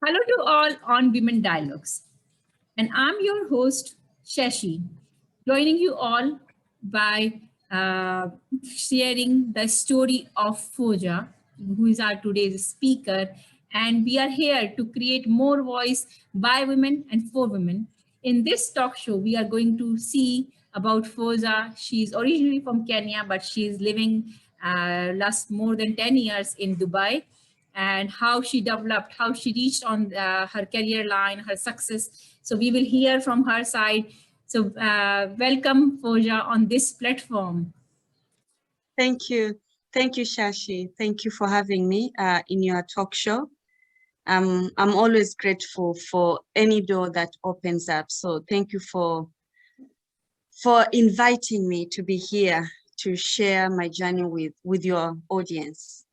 Hello to all on Women Dialogues. And I'm your host, Shashi, joining you all by sharing the story of Fauza, who is our today's speaker. And we are here to create more voice by women and for women. In this talk show, we are going to see about Fauza. She's originally from Kenya, but she's living last more than 10 years in Dubai, and how she developed, how she reached on her career line, her success. So we will hear from her side. So welcome, Fauza, on this platform. Thank you. Thank you, Shashi. Thank you for having me in your talk show. I'm always grateful for any door that opens up. So thank you for inviting me to be here to share my journey with your audience.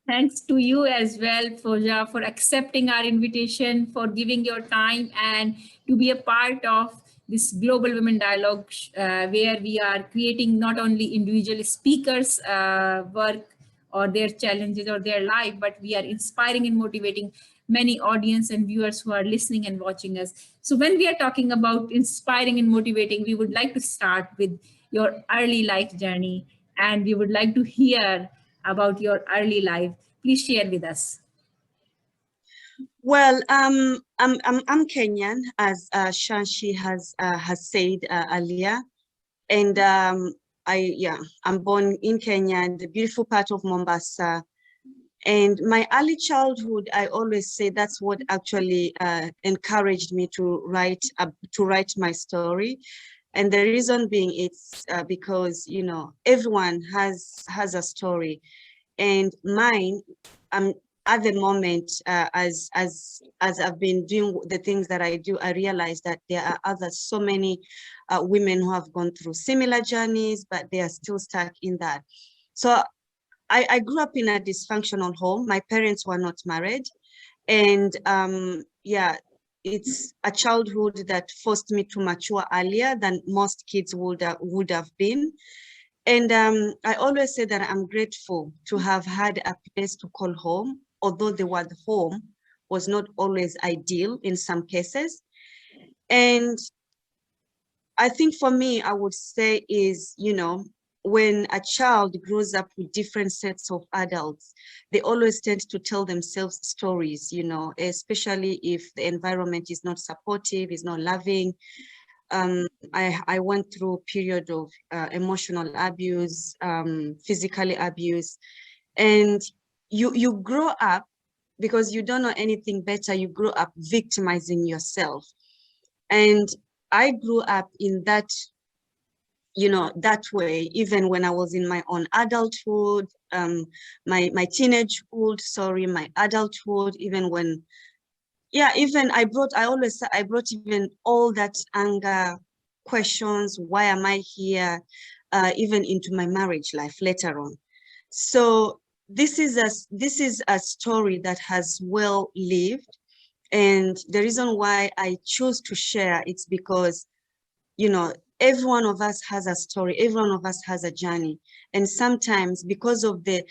Thanks to you as well, Fauza, for accepting our invitation, for giving your time, and to be a part of this Global Women Dialogue, where we are creating not only individual speakers' work or their challenges or their life, but we are inspiring and motivating many audience and viewers who are listening and watching us. So when we are talking about inspiring and motivating, we would like to start with your early life journey, and we would like to hear about your early life. Please share with us. Well, I'm Kenyan, as Shashi has said earlier, and I'm born in Kenya, in the beautiful part of Mombasa. And my early childhood, I always say that's what actually encouraged me to write my story. And the reason being, it's because everyone has a story, and mine, at the moment, as I've been doing the things that I do, I realize that there are so many women who have gone through similar journeys, but they are still stuck in that. So I grew up in a dysfunctional home. My parents were not married. And it's a childhood that forced me to mature earlier than most kids would have been. And I always say that I'm grateful to have had a place to call home, although the word home was not always ideal in some cases. And I think for me, I would say is, when a child grows up with different sets of adults, they always tend to tell themselves stories, especially if the environment is not supportive, is not loving. I went through a period of emotional abuse, physically abuse, and you grow up because you don't know anything better. You grow up victimizing yourself. And I grew up in that, that way, even when I was in my own adulthood, my teenagehood, my adulthood, even when, even I brought even all that anger, questions, why am I here, even into my marriage life later on. So this is a story that has well lived. And the reason why I chose to share, it's because, every one of us has a story, every one of us has a journey. And sometimes because of the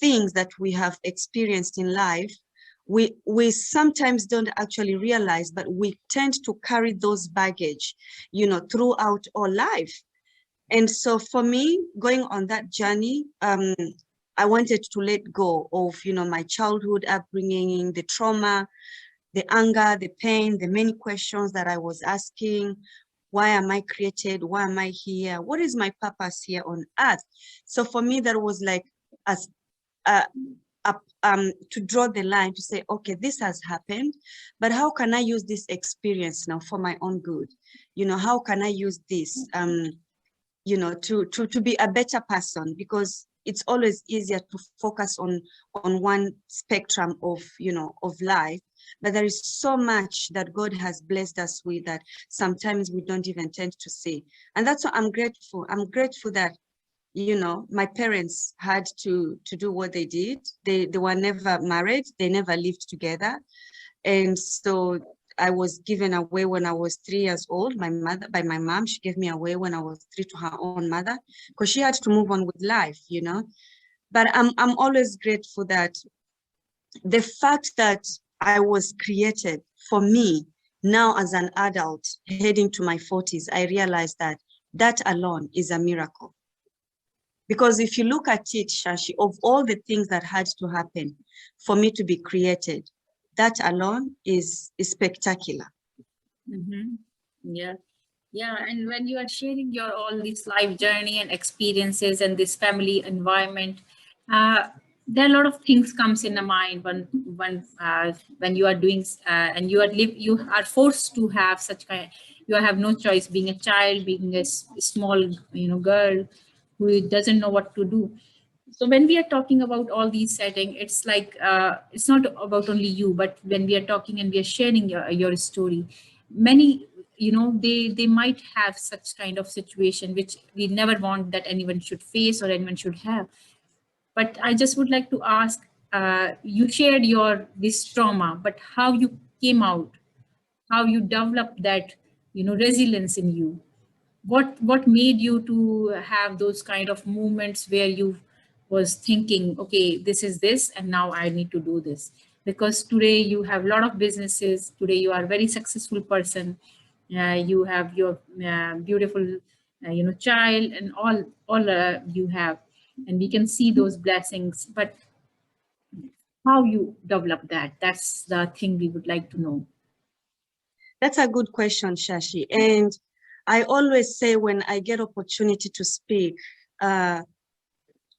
things that we have experienced in life, we sometimes don't actually realize, but we tend to carry those baggage, throughout our life. And so for me, going on that journey, I wanted to let go of, my childhood upbringing, the trauma, the anger, the pain, the many questions that I was asking. Why am I created? Why am I here? What is my purpose here on earth? So for me, that was like to draw the line to say, okay, this has happened, but how can I use this experience now for my own good? How can I use this, to be a better person? Because it's always easier to focus on one spectrum of, of life. But there is so much that God has blessed us with that sometimes we don't even tend to see. And that's what I'm grateful. I'm grateful that, my parents had to do what they did. They were never married. They never lived together. And so I was given away when I was 3 years old. By my mom, she gave me away when I was 3 to her own mother, because she had to move on with life, But I'm always grateful that the fact that I was created. For me, now as an adult heading to my 40s, I realized that that alone is a miracle. Because if you look at it, Shashi, of all the things that had to happen for me to be created, that alone is spectacular. Mm-hmm. Yeah. Yeah, and when you are sharing your all this life journey and experiences and this family environment, there are a lot of things comes in the mind when you are doing and you are forced to have such kind. You have no choice, being a child, being a small girl who doesn't know what to do. So when we are talking about all these setting, it's like it's not about only you, but when we are talking and we are sharing your story, many they might have such kind of situation which we never want that anyone should face or anyone should have. But I just would like to ask, you shared your this trauma, but how you came out, how you developed that resilience in you, what made you to have those kind of movements where you was thinking, okay, this is this and now I need to do this? Because today you have a lot of businesses, today you are a very successful person, you have your beautiful child and all you have, and we can see those blessings. But how you develop that, that's the thing we would like to know. That's a good question, Shashi. And I always say when I get opportunity to speak, uh,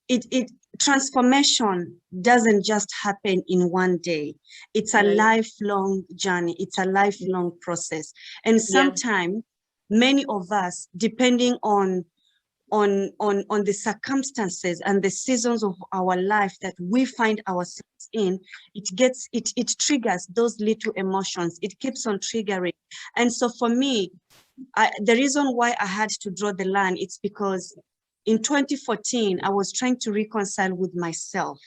it transformation doesn't just happen in one day. It's a Right. lifelong journey. It's a lifelong process. And Yeah. sometimes many of us, depending on the circumstances and the seasons of our life that we find ourselves in, it triggers those little emotions. It keeps on triggering. And so for me, the reason why I had to draw the line, it's because in 2014, I was trying to reconcile with myself,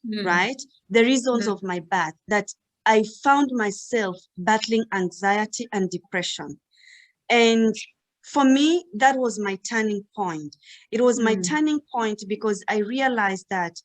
Mm. right? The reasons Mm. of my birth, that I found myself battling anxiety and depression. And for me, that was my turning point. It was my Mm. turning point because I realized that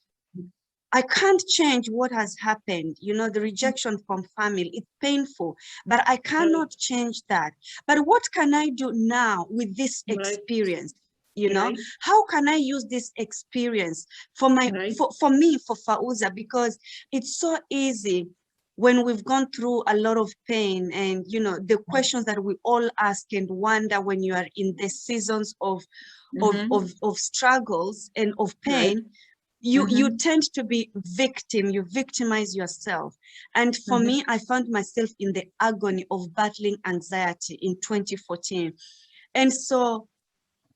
I can't change what has happened. You know, the rejection from family, it's painful, but I Right. cannot change that. But what can I do now with this Right. experience? You know, Right. how can I use this experience Right. for me, for Fauza? Because it's so easy when we've gone through a lot of pain and, you know, the questions that we all ask and wonder when you are in the seasons Mm-hmm. of struggles and of Right. pain, you Mm-hmm. tend to be victim, you victimize yourself. And for Mm-hmm. me, I found myself in the agony of battling anxiety in 2014. And so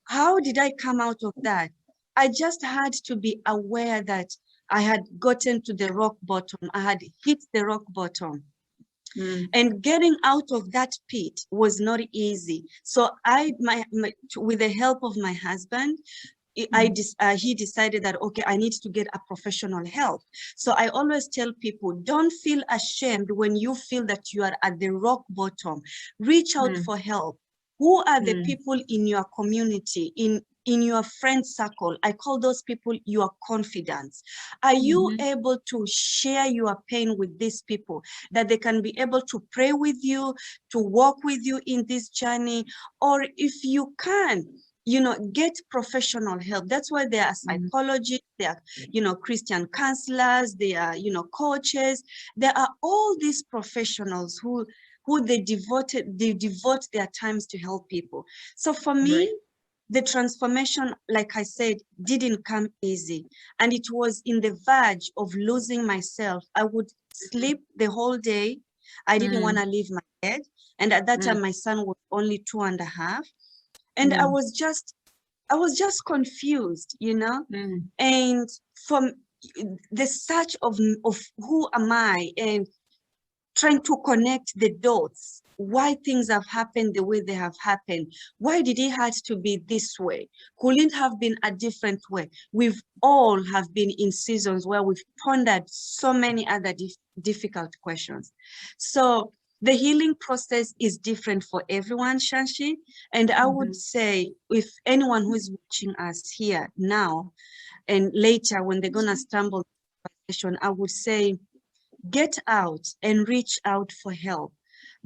how did I come out of that? I just had to be aware that I had gotten to the rock bottom. I had hit the rock bottom. Mm. And getting out of that pit was not easy. So with the help of my husband, he decided that, okay, I need to get a professional help. So I always tell people, don't feel ashamed when you feel that you are at the rock bottom. Reach out Mm. for help. Who are the Mm. people in your community, in your friend circle? I call those people your confidants. Are you Mm-hmm. able to share your pain with these people, that they can be able to pray with you, to walk with you in this journey? Or if you can, you know, get professional help. That's why there are Mm. psychologists, there are, you know, Christian counselors, there are, you know, coaches. There are all these professionals who they devote their times to help people. So for me, Right. the transformation, like I said, didn't come easy. And it was in the verge of losing myself. I would sleep the whole day. I didn't want Mm. to leave my bed. And at that Mm. time, my son was only 2.5. And Mm. I was just confused, you know. Mm. And from the search of who am I, and trying to connect the dots, why things have happened the way they have happened. Why did it have to be this way? Couldn't have been a different way. We've all have been in seasons where we've pondered so many other difficult questions. So the healing process is different for everyone, Shashi. And I would Mm-hmm. say, if anyone who is watching us here now and later when they're gonna stumble, I would say, get out and reach out for help,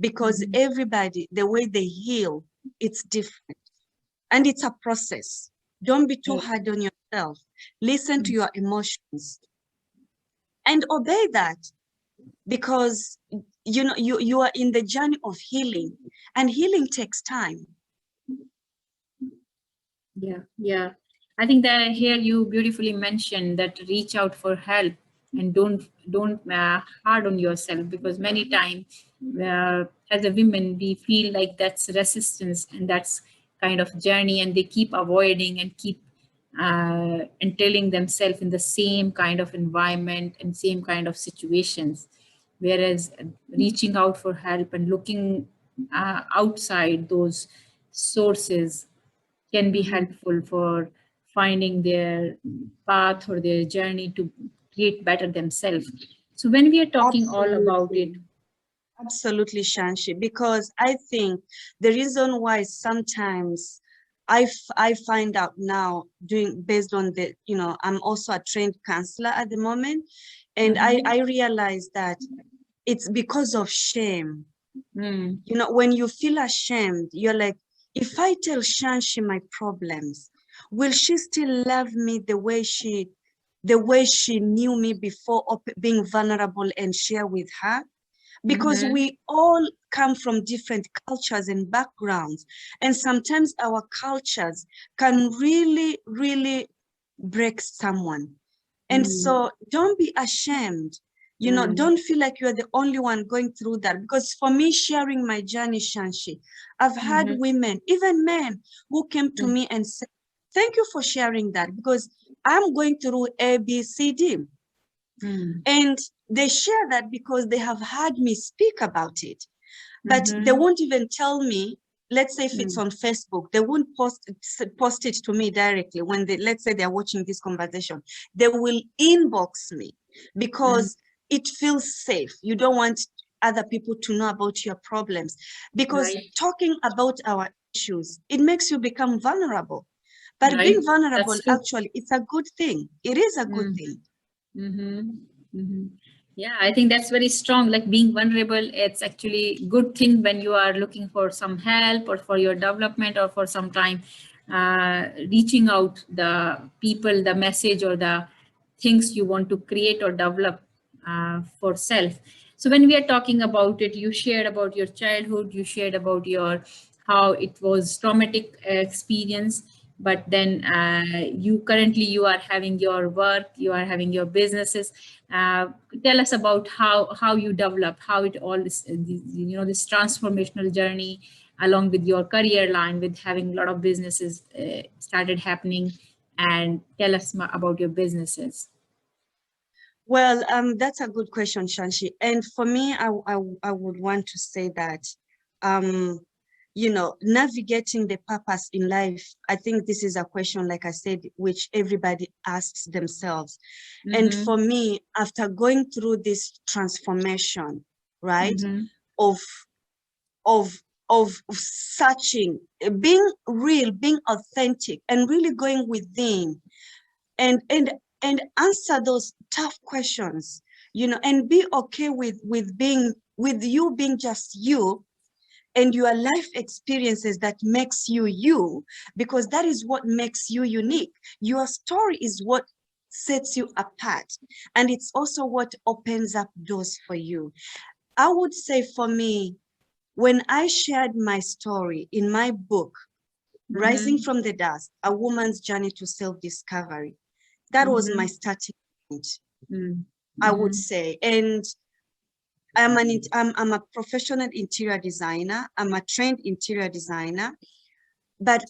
because everybody, the way they heal, it's different. And it's a process. Don't be too hard on yourself. Listen to your emotions and obey that, because you know you are in the journey of healing, and healing takes time. Yeah. I think that here you beautifully mentioned that reach out for help and don't hard on yourself, because many times as a women we feel like that's resistance and that's kind of journey, and they keep avoiding and keep entailing themselves in the same kind of environment and same kind of situations, whereas reaching out for help and looking outside those sources can be helpful for finding their path or their journey to create better themselves. So when we are talking all about it, Absolutely, Shanshi, because I think the reason why sometimes I find out now, doing based on the, you know, I'm also a trained counselor at the moment, and I realize that it's because of shame. You know, when you feel ashamed, you're like, if I tell Shanshi my problems, will she still love me the way she knew me before, being vulnerable and share with her? Because we all come from different cultures and backgrounds, and sometimes our cultures can really, really break someone. And so don't be ashamed. You know, don't feel like you're the only one going through that. Because for me, sharing my journey, Shanshi, I've had women, even men, who came to me and said, thank you for sharing that, because I'm going through A, B, C, D. And they share that because they have heard me speak about it. But they won't even tell me, let's say if it's on Facebook, they won't post it to me directly when they, let's say they're watching this conversation. They will inbox me because it feels safe. You don't want other people to know about your problems, because talking about our issues, it makes you become vulnerable. But being vulnerable, actually, it's a good thing. It is a good thing. Yeah, I think that's very strong. Like being vulnerable, it's actually good thing when you are looking for some help or for your development or for some time reaching out the people, the message or the things you want to create or develop for self. So when we are talking about it, you shared about your childhood, you shared about your how it was traumatic experience, but then you are having your work, you are having your businesses. Tell us about how you develop, how it all is, this transformational journey along with your career line, with having a lot of businesses started happening, and tell us about your businesses. Well, that's a good question, Shanshi. And for me, I would want to say that, you know, navigating the purpose in life, I think this is a question, like I said, which everybody asks themselves. And for me, after going through this transformation, right, of of searching, being real, being authentic, and really going within, and answer those tough questions, you know, and be okay with being, with you being just you, and your life experiences that makes you you, because that is what makes you unique. Your story is what sets you apart, and it's also what opens up doors for you. I would say for me, when I shared my story in my book, Rising from the Dust, A Woman's Journey to Self-Discovery, that was my starting point, I would say. And I'm a professional interior designer. I'm a trained interior designer, but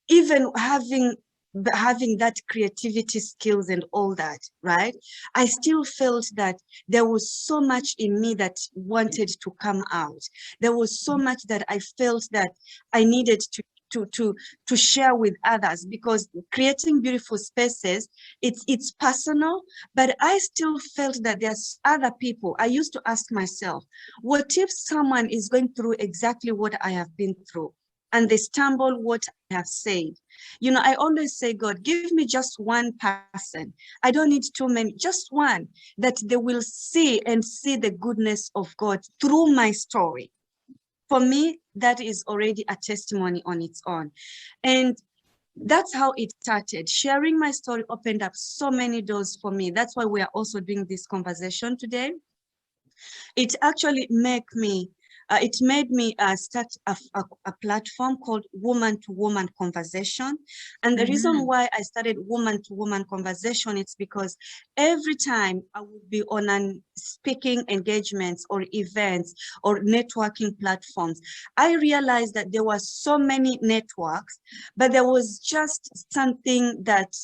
even having that creativity skills and all that, right? I still felt that there was so much in me that wanted to come out. There was so much that I felt that I needed to share with others, because creating beautiful spaces, it's personal, but I still felt that there's other people. I used to ask myself, what if someone is going through exactly what I have been through? and they stumble what I have said. You know, I always say, God, give me just one person. I don't need too many, just one, that they will see and see the goodness of God through my story. For me, that is already a testimony on its own. And that's how it started. Sharing my story opened up so many doors for me. That's why we are also doing this conversation today. It actually it made me start a platform called Woman to Woman Conversation. And the reason why I started Woman to Woman Conversation is because every time I would be on an speaking engagements or events or networking platforms, I realized that there were so many networks, but there was just something that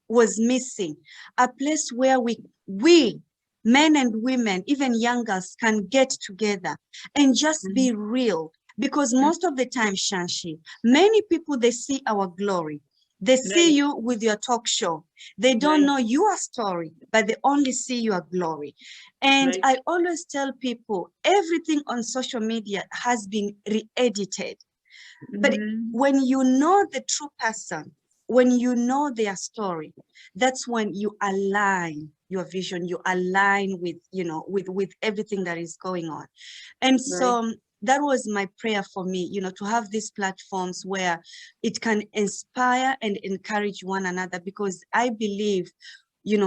was missing, a place where we men and women, even young girls, can get together and just be real. Because most of the time, Shanshi, many people, they see our glory. They see you with your talk show. They don't know your story, but they only see your glory. And I always tell people, everything on social media has been re-edited. But when you know the true person, when you know their story, that's when you align your vision, you align with, with everything that is going on. And so that was my prayer for me, to have these platforms where it can inspire and encourage one another, because I believe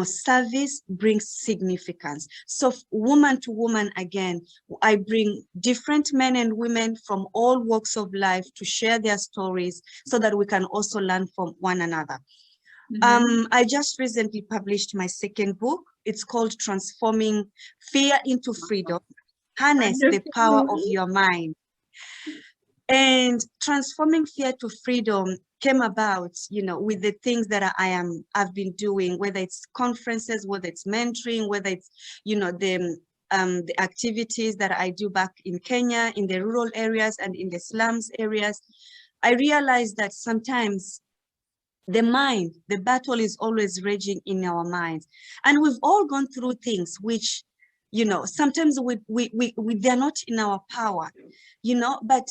service brings significance. So woman to woman, again, I bring different men and women from all walks of life to share their stories so that we can also learn from one another. I just recently published my second book. It's called Transforming Fear into Freedom. Harness the power of your mind. And transforming fear to freedom came about, with the things that I've been doing, whether it's conferences, whether it's mentoring, whether it's, the activities that I do back in Kenya, in the rural areas and in the slums areas. I realized that sometimes the battle is always raging in our minds. And we've all gone through things which, sometimes they're not in our power, but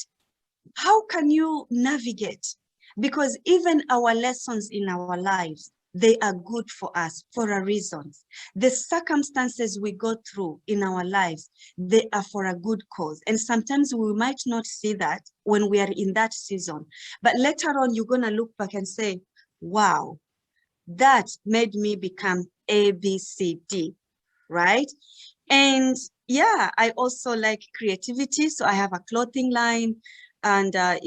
how can you navigate? Because even our lessons in our lives, they are good for us for a reason. The circumstances we go through in our lives, they are for a good cause. And sometimes we might not see that when we are in that season. But later on, you're going to look back and say, wow, that made me become A, B, C, D, right? And yeah, I also like creativity. So I have a clothing line. And I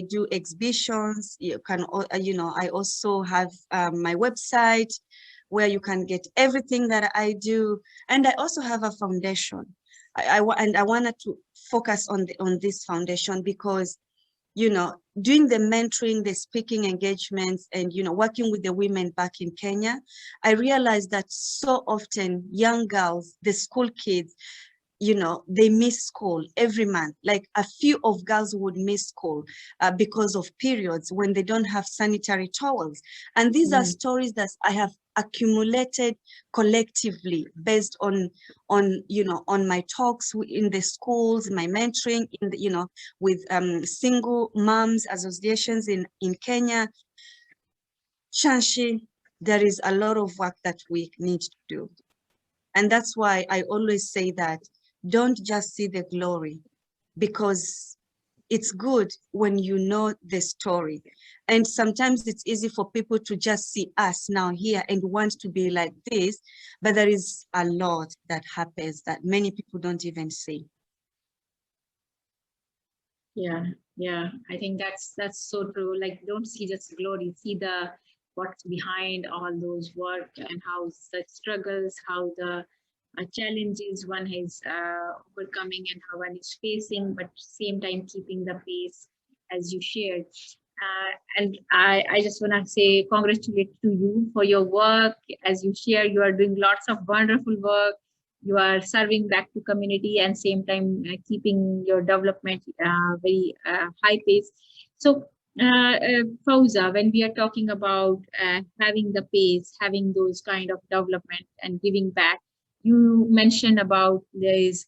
do exhibitions. You can, I also have my website where you can get everything that I do. And I also have a foundation. I wanted to focus on this foundation because, doing the mentoring, the speaking engagements, and, working with the women back in Kenya, I realized that so often young girls, the school kids, they miss school every month. Like a few of girls would miss school because of periods when they don't have sanitary towels. And these are stories that I have accumulated collectively based on my talks in the schools, my mentoring in the, with single moms associations in Kenya. Shanshi, there is a lot of work that we need to do. And that's why I always say that don't just see the glory, because it's good when you know the story. And sometimes it's easy for people to just see us now here and want to be like this, but there is a lot that happens that many people don't even see. Yeah, I think that's so true. Like, don't see just glory, see what's behind all those work and how such struggles, how the challenges one is overcoming and how one is facing, but same time keeping the pace as you shared. And I just want to say congratulate to you for your work. As you share, you are doing lots of wonderful work. You are serving back to community and same time keeping your development very high pace. So Fauza, when we are talking about having the pace, having those kind of development and giving back, you mentioned about there is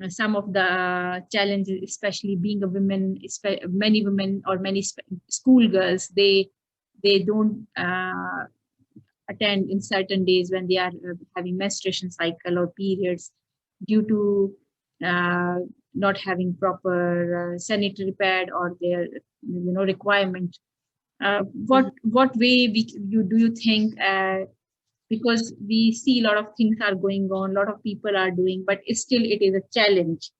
some of the challenges, especially being a woman, many women or many schoolgirls, they don't attend in certain days when they are having menstruation cycle or periods due to not having proper sanitary pad or their requirement. What way you do you think, because we see a lot of things are going on, a lot of people are doing, but still it is a challenge.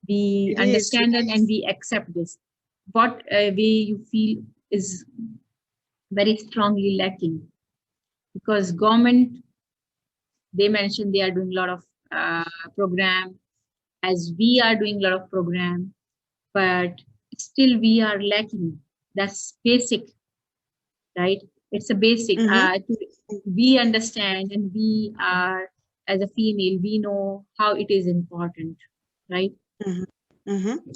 We It is. understand it and we accept this. What way you feel is very strongly lacking? Because government, they mentioned they are doing a lot of program, as we are doing a lot of program, but still we are lacking. That's basic, right? It's a basic. We understand, and we are, as a female, we know how it is important, right?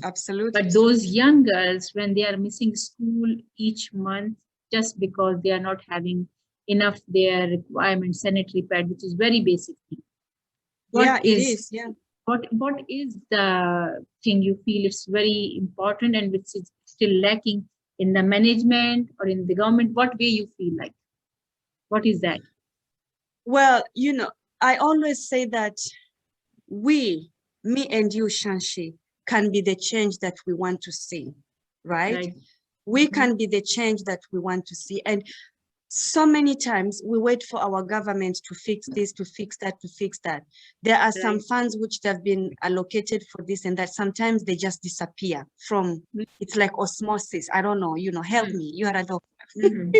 Absolutely. But those young girls, when they are missing school each month just because they are not having enough their requirement sanitary pad, which is very basic thing. It is. Yeah. What is the thing you feel it's very important and which is still lacking in the management or in the government? What way you feel like? What is that? Well, I always say that me and you, Shanshi, can be the change that we want to see, right? We can be the change that we want to see. And so many times we wait for our government to fix this, to fix that, to fix that. There are some funds which have been allocated for this and that. Sometimes they just disappear from, it's like osmosis. I don't know, help me. You are a doctor. Yeah.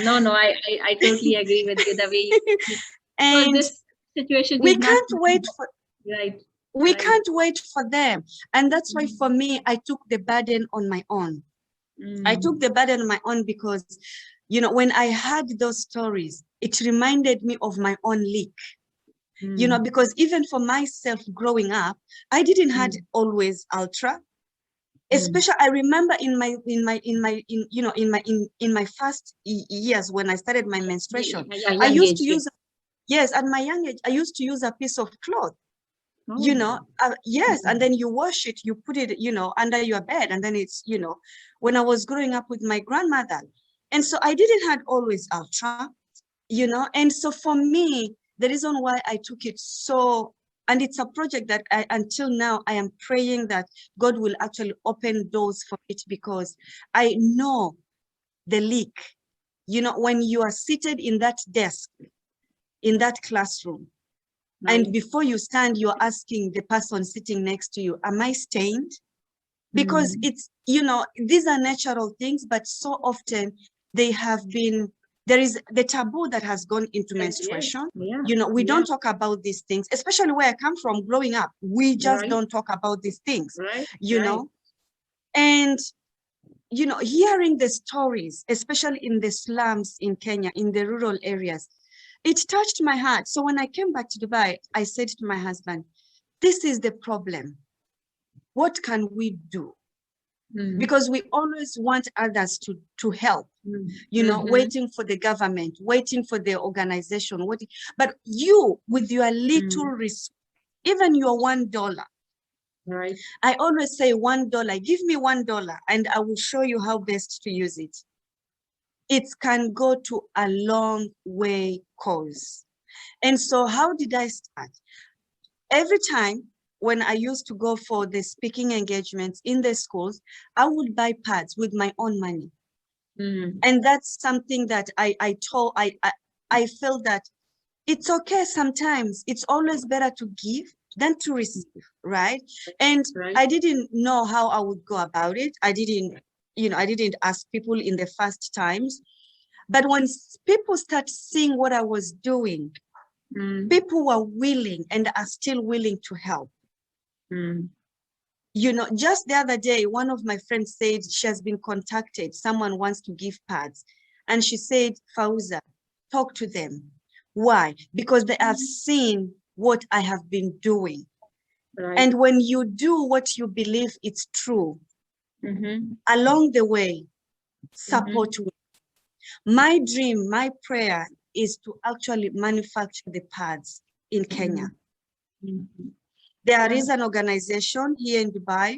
No, I totally agree with you the way you speak. And this situation we can't wait for, we can't wait for them. And that's why for me, I took the burden on my own. I took the burden on my own because, when I heard those stories, it reminded me of my own leak. Because even for myself growing up, I didn't had always ultra. Especially, I remember in my first years when I started my menstruation, I used to use, at my young age, I used to use a piece of cloth. Yes, and then you wash it, you put it, under your bed, and then it's, when I was growing up with my grandmother, and so I didn't have always ultra, and so for me, the reason why I took it so, and it's a project that until now, I am praying that God will actually open doors for it, because I know the leak, when you are seated in that desk, in that classroom, and before you stand, you're asking the person sitting next to you, am I stained? Because it's, these are natural things, but so often they have been, there is the taboo that has gone into menstruation. We don't talk about these things, especially where I come from growing up. We just don't talk about these things, and, hearing the stories, especially in the slums in Kenya, in the rural areas, it touched my heart. So when I came back to Dubai, I said to my husband, this is the problem. What can we do? Because we always want others to help, waiting for the government, waiting for the organization, but you, with your little risk, even your $1, I always say $1, give me $1 and I will show you how best to use it. It can go to a long way cause. And so how did I start? Every time when I used to go for the speaking engagements in the schools, I would buy pads with my own money. And that's something that I felt that it's okay sometimes. It's always better to give than to receive, right? And I didn't know how I would go about it. I didn't ask people in the first times. But when people start seeing what I was doing, people were willing and are still willing to help. Just the other day, one of my friends said she has been contacted. Someone wants to give pads. And she said, Fauza, talk to them. Why? Because they have seen what I have been doing. And when you do what you believe it's true, along the way, support will. My dream, my prayer is to actually manufacture the pads in Kenya. There is an organization here in Dubai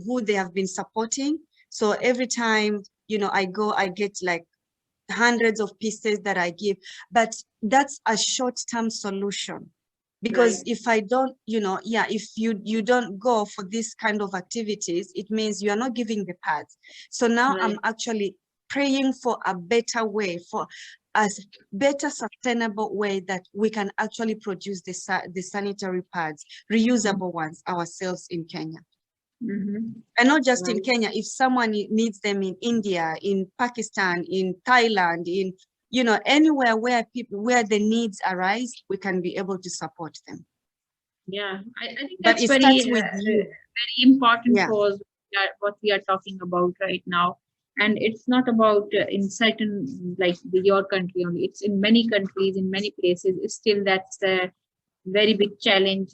who they have been supporting. So every time, you know, I go, I get like hundreds of pieces that I give, but that's a short-term solution. Because if I don't, you know, if you don't go for this kind of activities, it means you are not giving the pads. So now I'm actually praying for a better way, for a better sustainable way that we can actually produce the sanitary pads, reusable ones ourselves in Kenya. And not just in Kenya. If someone needs them in India, in Pakistan, in Thailand, in, you know, anywhere where the needs arise, we can be able to support them. Yeah, I think that's very important for what we are talking about right now. And it's not about in certain, like your country only. It's in many countries, in many places. It's still that's a very big challenge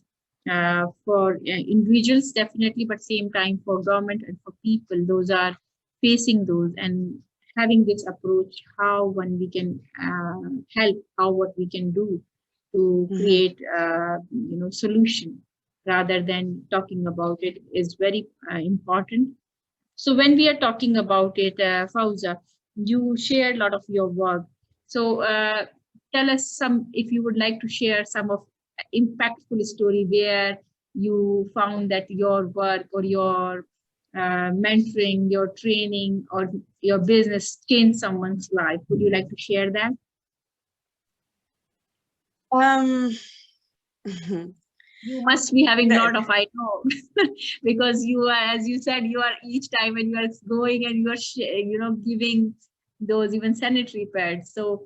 for individuals, definitely, but same time for government and for people. Those are facing those and having this approach, how one we can help, how what we can do to create solution rather than talking about it is very important. So when we are talking about it, Fauza, you shared a lot of your work. So tell us some, if you would like to share some of impactful story where you found that your work or your mentoring, your training, or your business changed someone's life. Would you like to share that? You must be having a lot of, I know, because you are, as you said, you are each time when you are going and you are, giving those even sanitary pads. So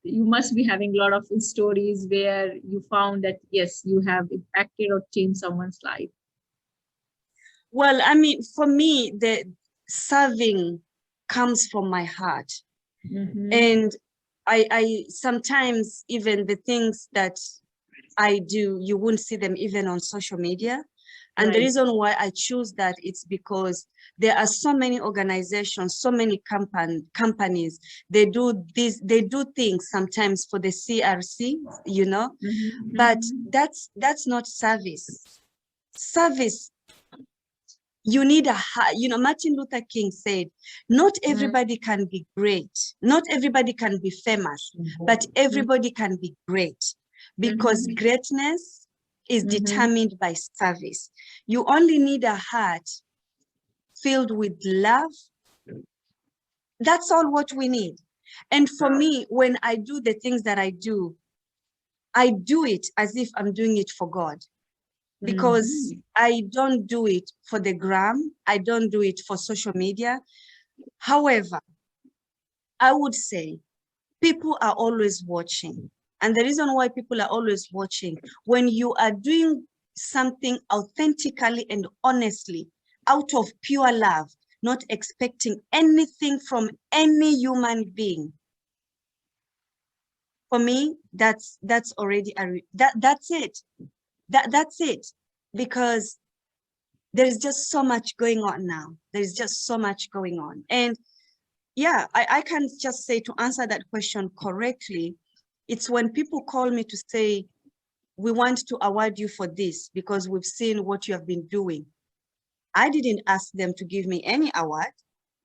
you must be having a lot of stories where you found that, yes, you have impacted or changed someone's life. Well, I mean, for me, the serving comes from my heart. And I sometimes even the things that I do, you won't see them even on social media. And the reason why I choose that, it's because there are so many organizations, so many companies, they do things sometimes for the CRC, you know, but that's not service. Service, you need Martin Luther King said, not everybody can be great. Not everybody can be famous, but everybody can be great. Because greatness is determined by service. You only need a heart filled with love. That's all what we need. And for me, when I do the things that I do it as if I'm doing it for God. Because I don't do it for the gram. I don't do it for social media. However, I would say people are always watching. And the reason why people are always watching, when you are doing something authentically and honestly, out of pure love, not expecting anything from any human being, for me, that's already that's it. That's it. Because there is just so much going on now. There is just so much going on. And yeah, I can just say, to answer that question correctly, it's when people call me to say, we want to award you for this because we've seen what you have been doing. I didn't ask them to give me any award,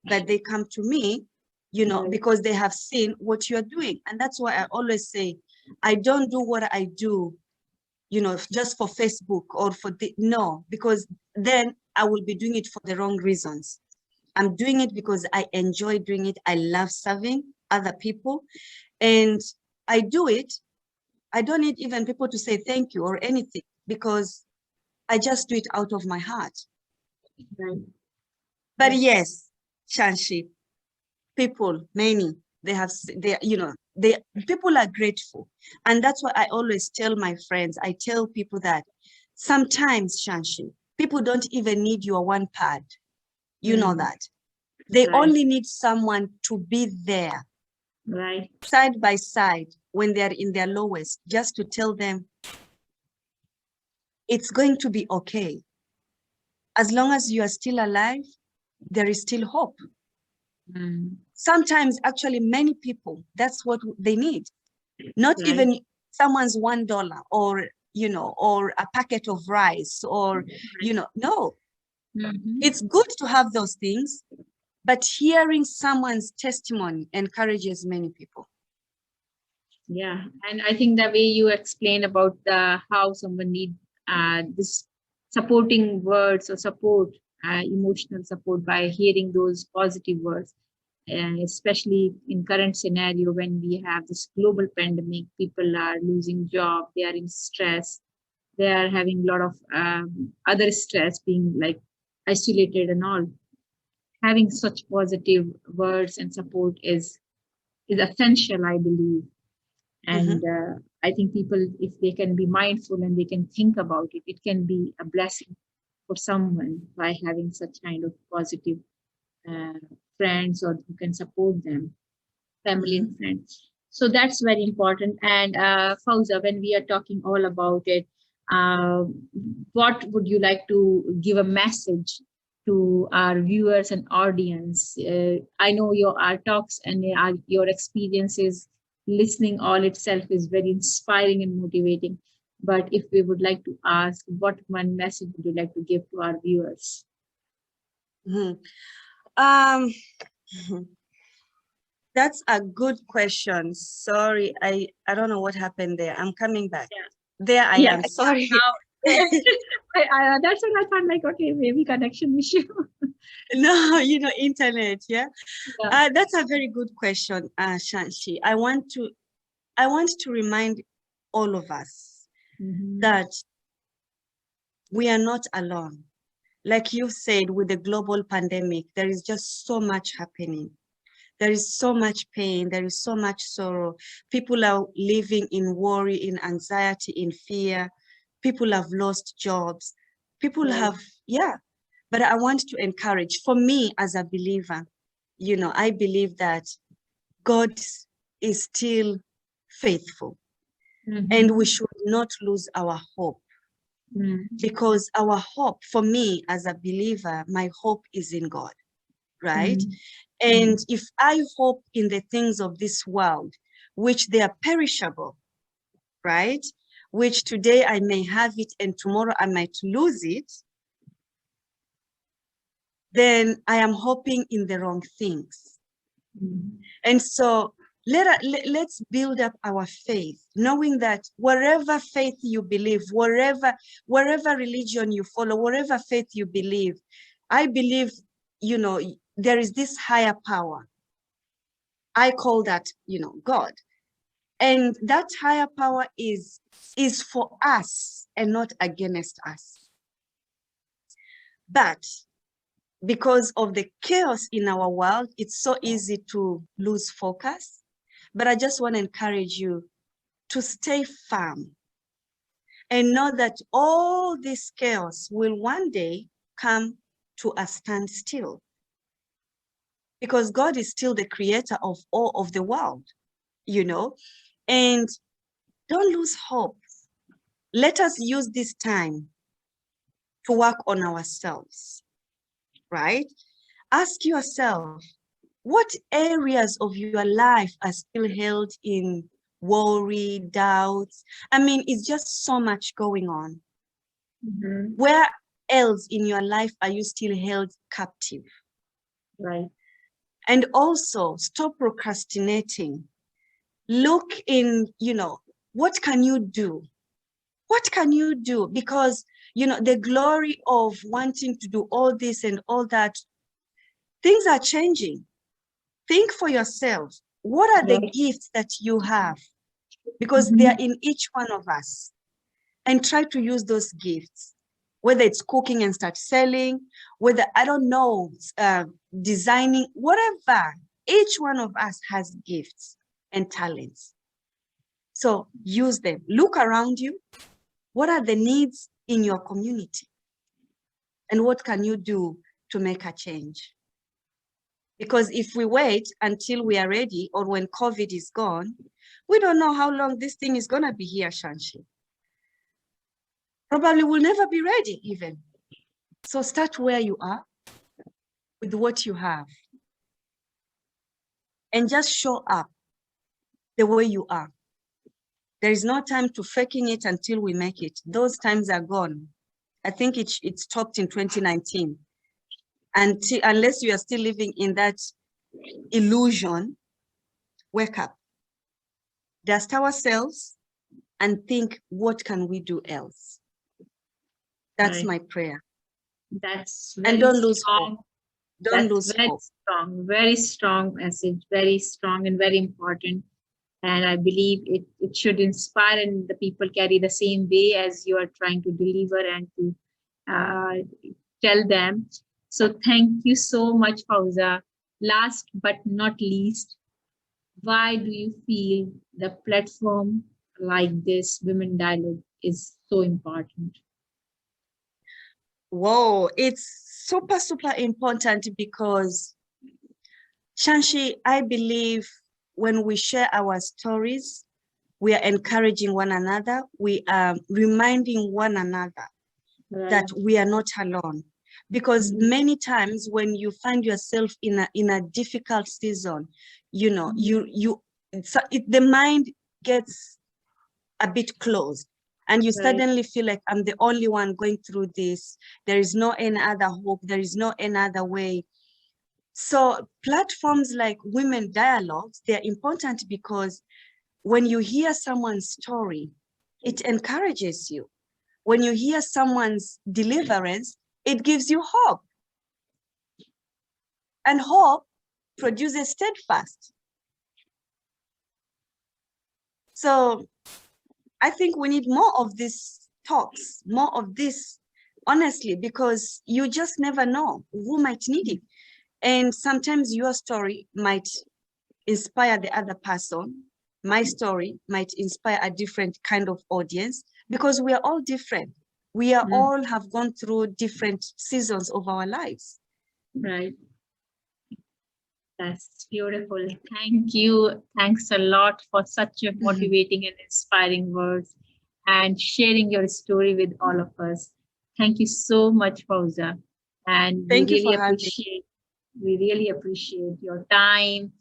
but they come to me, because they have seen what you're doing. And that's why I always say, I don't do what I do, just for Facebook or no, because then I will be doing it for the wrong reasons. I'm doing it because I enjoy doing it. I love serving other people, and I do it. I don't need even people to say thank you or anything, because I just do it out of my heart. But yes, Shanshi, people, many, people are grateful. And that's why I always tell my friends, I tell people that sometimes, Shanshi, people don't even need your one pad. You know that. They only need someone to be there, side by side, when they're in their lowest, just to tell them it's going to be okay. As long as you are still alive, there is still hope. Sometimes, actually, many people, that's what they need. Not even someone's $1 or or a packet of rice, or, no, Mhm. it's good to have those things, but hearing someone's testimony encourages many people. Yeah, and I think the way you explain about the how someone need this supporting words or support, emotional support by hearing those positive words, especially in current scenario when we have this global pandemic, people are losing job, they are in stress, they are having a lot of other stress, being like isolated and all. Having such positive words and support is essential, I believe. And Mhm. I think people, if they can be mindful and they can think about it, it can be a blessing for someone by having such kind of positive uh, friends or who can support them, family Mhm. and friends. So that's very important. And Fauza, when we are talking all about it, uh, what would you like to give a message to our viewers and audience? I know our talks and your experiences listening all itself is very inspiring and motivating. But if we would like to ask, what one message would you like to give to our viewers? Mhm. Um, that's a good question. Sorry, I don't know what happened there. I'm coming back. There I Yeah, am. yeah. Sorry. Now, that's what I thought. Like, okay, maybe connection issue. No, internet. Yeah. Yeah. That's a very good question, Shanshi. I want to remind all of us Mhm. that we are not alone. Like you said, with the global pandemic, there is just so much happening. There is so much pain. There is so much sorrow. People are living in worry, in anxiety, in fear. People have lost jobs. People Right. have, yeah. But I want to encourage, for me as a believer, I believe that God is still faithful, and we Mhm. should not lose our hope, Mhm. because our hope, for me as a believer, my hope is in God, right? Mhm. And Mhm. if I hope in the things of this world, which they are perishable, right? Which today I may have it and tomorrow I might lose it, then I am hoping in the wrong things. Mhm. And so let's build up our faith, knowing that wherever faith you believe, wherever religion you follow, wherever faith you believe, I believe, there is this higher power. I call that, God. And that higher power is for us and not against us. But because of the chaos in our world, it's so easy to lose focus. But I just want to encourage you to stay firm and know that all this chaos will one day come to a standstill, because God is still the creator of all of the world, and don't lose hope. Let us use this time to work on ourselves, right? Ask yourself, what areas of your life are still held in worry, doubts? I mean, it's just so much going on. Mhm. Where else in your life are you still held captive? Right. And also stop procrastinating. Look in, what can you do? What can you do? Because, the glory of wanting to do all this and all that, things are changing. Think for yourself. What are the Yeah. gifts that you have? Because they are Mhm. in each one of us. And try to use those gifts, whether it's cooking and start selling, whether, I don't know, designing, whatever. Each one of us has gifts and talents. So use them. Look around you. What are the needs in your community? And what can you do to make a change? Because if we wait until we are ready, or when COVID is gone, we don't know how long this thing is going to be here, Shanshi. Probably will never be ready even. So start where you are with what you have and just show up the way you are. There is no time to faking it until we make it. Those times are gone. I think it stopped in 2019. Unless you are still living in that illusion, wake up, dust ourselves, and think, what can we do else? That's my prayer. That's and very don't lose strong. hope. Don't That's lose very hope. strong, very strong message, very strong and very important. And I believe it should inspire, and the people carry the same way as you are trying to deliver and to tell them. So thank you so much, Fauza. Last but not least, why do you feel the platform like this, Women Dialogue, is so important? Whoa, it's super, super important because, Shanshi, I believe when we share our stories, we are encouraging one another. We are reminding one another that we are not alone. Because many times when you find yourself in a difficult season, you know, the mind gets a bit closed, and you suddenly feel like, I'm the only one going through this. There is no any other hope. There is no any other way. So platforms like Women Dialogues, they're important because when you hear someone's story, it encourages you. When you hear someone's deliverance, it gives you hope. And hope produces steadfast. So I think we need more of these talks, more of this, honestly, because you just never know who might need it. And sometimes your story might inspire the other person. My story might inspire a different kind of audience, because we are all different. We are all have gone through different seasons of our lives. Right. That's beautiful. Thank you. Thanks a lot for such a motivating and inspiring words and sharing your story with all of us. Thank you so much, Fauza. And Thank you for having me. we really appreciate your time,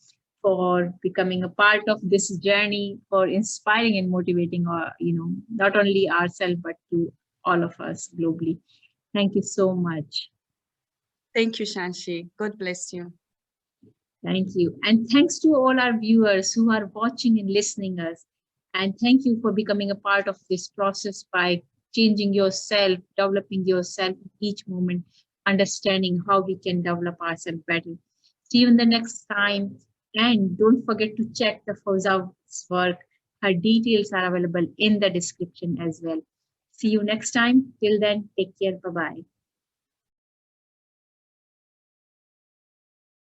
for becoming a part of this journey, for inspiring and motivating not only ourselves but to all of us globally. Thank you so much. Thank you, Shanshi. God bless you. Thank you. And thanks to all our viewers who are watching and listening us. And thank you for becoming a part of this process by changing yourself, developing yourself each moment, understanding how we can develop ourselves better. See you in the next time. And don't forget to check the Fauza's work. Her details are available in the description as well. See you next time. Till then, take care. Bye-bye.